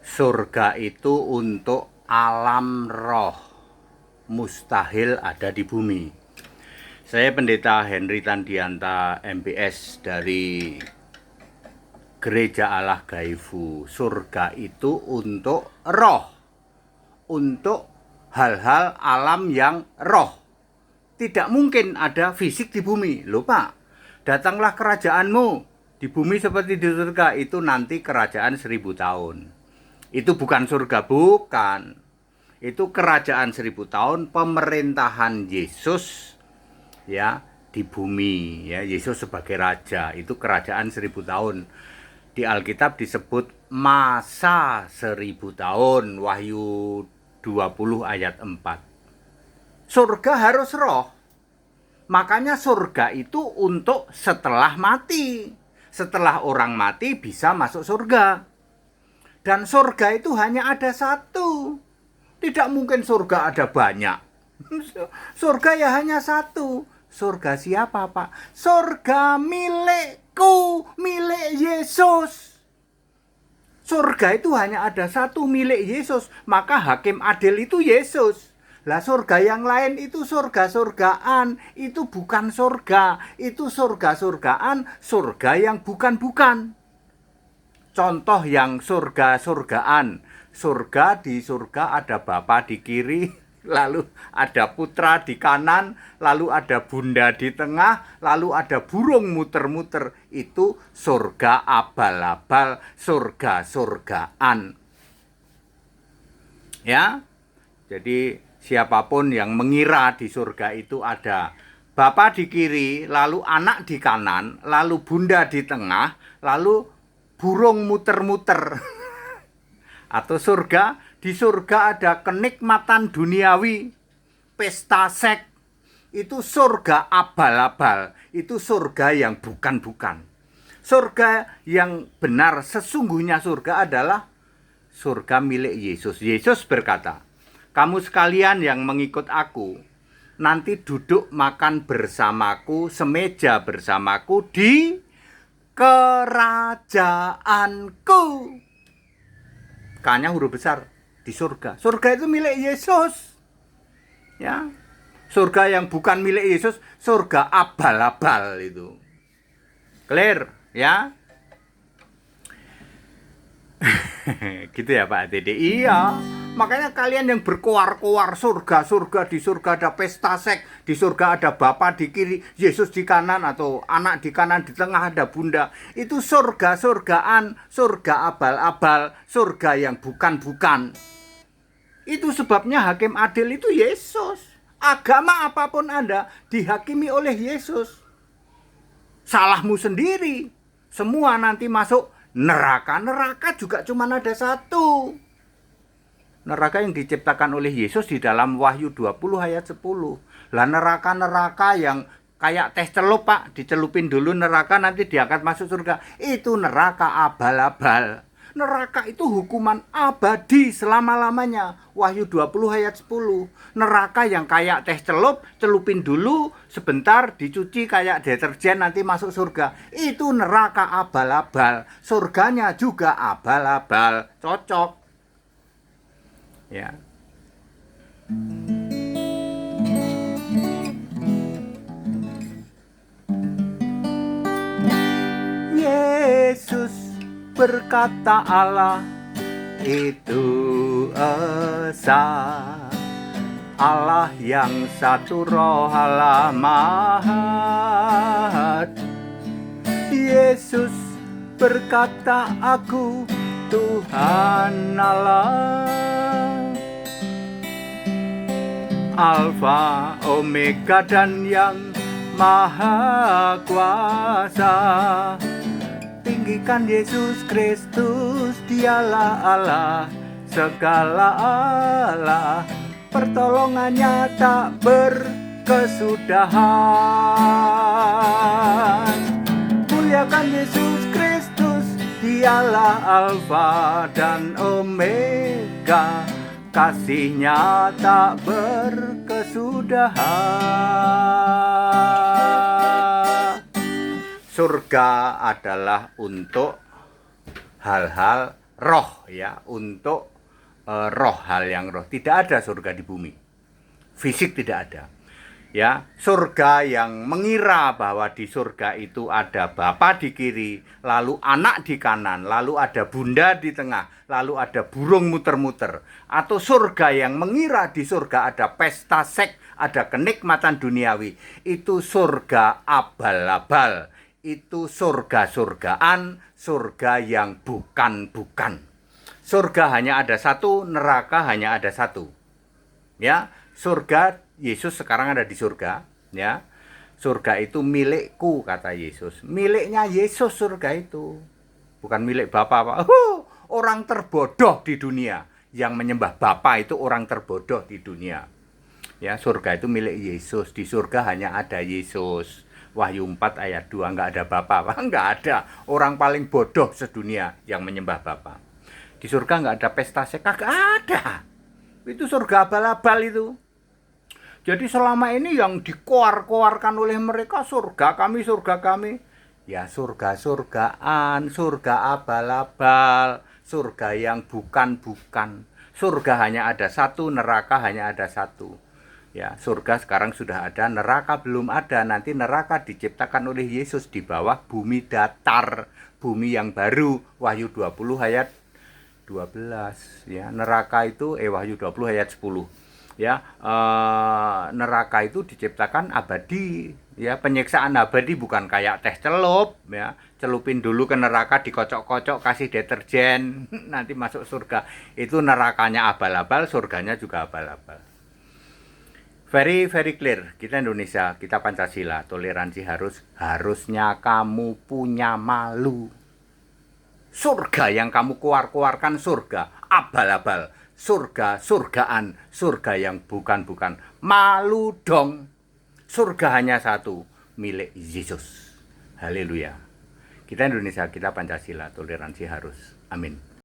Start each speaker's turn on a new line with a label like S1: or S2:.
S1: Surga itu untuk alam roh, mustahil ada di bumi. Saya Pendeta Henry Tandianta MBS dari Gereja Allah Gaifu. Surga itu untuk roh, untuk hal-hal alam yang roh. Tidak mungkin ada fisik di bumi. Loh Pak, datanglah kerajaanmu di bumi seperti di surga. Itu nanti kerajaan 1000 tahun. Itu bukan surga, bukan. Itu kerajaan 1000 tahun pemerintahan Yesus ya di bumi ya. Yesus sebagai raja, itu kerajaan 1000 tahun. Di Alkitab disebut masa 1000 tahun, Wahyu 20 ayat 4. Surga harus roh. Makanya surga itu untuk setelah mati. Setelah orang mati bisa masuk surga. Dan surga itu hanya ada satu. Tidak mungkin surga ada banyak. Surga ya hanya satu. Surga siapa, Pak? Surga milikku, milik Yesus. Surga itu hanya ada satu, milik Yesus. Maka hakim adil itu Yesus. Lah surga yang lain itu surga-surgaan. Itu bukan surga. Itu surga-surgaan, surga yang bukan-bukan. Contoh yang surga-surgaan. Surga, di surga ada Bapa di kiri, lalu ada putra di kanan, lalu ada bunda di tengah, lalu ada burung muter-muter. Itu surga abal-abal, surga-surgaan. Ya, jadi siapapun yang mengira di surga itu ada Bapa di kiri, lalu anak di kanan, lalu bunda di tengah, lalu burung muter-muter. Atau surga, di surga ada kenikmatan duniawi, pesta seks. Itu surga abal-abal, itu surga yang bukan-bukan. Surga yang benar, sesungguhnya surga adalah surga milik Yesus. Yesus berkata, kamu sekalian yang mengikut aku, nanti duduk makan bersamaku, semeja bersamaku di kerajaanku. K-nya huruf besar di surga. Surga itu milik Yesus. Ya. Surga yang bukan milik Yesus, surga abal-abal itu. Clear, ya? Gitu ya Pak Dede. Iya. Makanya kalian yang berkoar-koar surga-surga, di surga ada pesta seks, di surga ada Bapa di kiri, Yesus di kanan, atau anak di kanan, di tengah ada bunda. Itu surga-surgaan, surga abal-abal, surga yang bukan-bukan. Itu sebabnya hakim adil itu Yesus. Agama apapun Anda dihakimi oleh Yesus. Salahmu sendiri. Semua nanti masuk neraka. Neraka juga cuma ada satu. Neraka yang diciptakan oleh Yesus di dalam Wahyu 20 ayat 10. Lah neraka-neraka yang kayak teh celup Pak, dicelupin dulu neraka nanti diangkat masuk surga. Itu neraka abal-abal. Neraka itu hukuman abadi selama-lamanya. Wahyu 20 ayat 10. Neraka yang kayak teh celup, celupin dulu sebentar, dicuci kayak deterjen nanti masuk surga. Itu neraka abal-abal. Surganya juga abal-abal. Cocok. Ya. Yesus berkata Allah itu esa, Allah yang satu roh, Allah mahat. Yesus berkata aku Tuhan Allah, Alfa Omega dan yang Maha Kuasa. Tinggikan Yesus Kristus, dialah Allah, segala Allah, pertolongannya tak berkesudahan. Muliakan Yesus Kristus, dialah Alfa dan Omega, kasihnya tak berkesudahan. Surga adalah untuk hal-hal roh ya, untuk roh, hal yang roh. Tidak ada surga di bumi. Fisik tidak ada. Ya, surga yang mengira bahwa di surga itu ada Bapa di kiri, lalu anak di kanan, lalu ada bunda di tengah, lalu ada burung muter-muter. Atau surga yang mengira di surga ada pesta seks, ada kenikmatan duniawi. Itu surga abal-abal. Itu surga-surgaan, surga yang bukan-bukan. Surga hanya ada satu, neraka hanya ada satu. Ya, surga, Yesus sekarang ada di surga, ya. Surga itu milikku, kata Yesus. Miliknya Yesus surga itu. Bukan milik Bapa, Pak. Orang terbodoh di dunia yang menyembah Bapa itu orang terbodoh di dunia. Ya, surga itu milik Yesus. Di surga hanya ada Yesus. Wahyu 4 ayat 2, enggak ada Bapa, Pak. Enggak ada. Orang paling bodoh sedunia yang menyembah Bapa. Di surga enggak ada pesta seks, kagak ada. Itu surga abal-abal itu. Jadi selama ini yang dikoar-koarkan oleh mereka surga kami, ya surga-surgaan, surga abal-abal, surga yang bukan-bukan. Surga hanya ada satu, neraka hanya ada satu. Ya, surga sekarang sudah ada, neraka belum ada. Nanti neraka diciptakan oleh Yesus di bawah bumi datar, bumi yang baru. Wahyu 20 ayat 12 ya. Neraka itu Wahyu 20 ayat 10. Ya, neraka itu diciptakan abadi, ya, penyiksaan abadi, bukan kayak teh celup, ya, celupin dulu ke neraka, dikocok-kocok, kasih deterjen, nanti masuk surga. Itu nerakanya abal-abal, surganya juga abal-abal. Very clear. Kita Indonesia, kita Pancasila, toleransi harusnya kamu punya malu. Surga yang kamu keluarkan surga abal-abal, surgaan, surga yang bukan-bukan. Malu dong. Surga hanya satu, milik Yesus. Haleluya. Kita Indonesia, kita Pancasila, toleransi harus. Amin.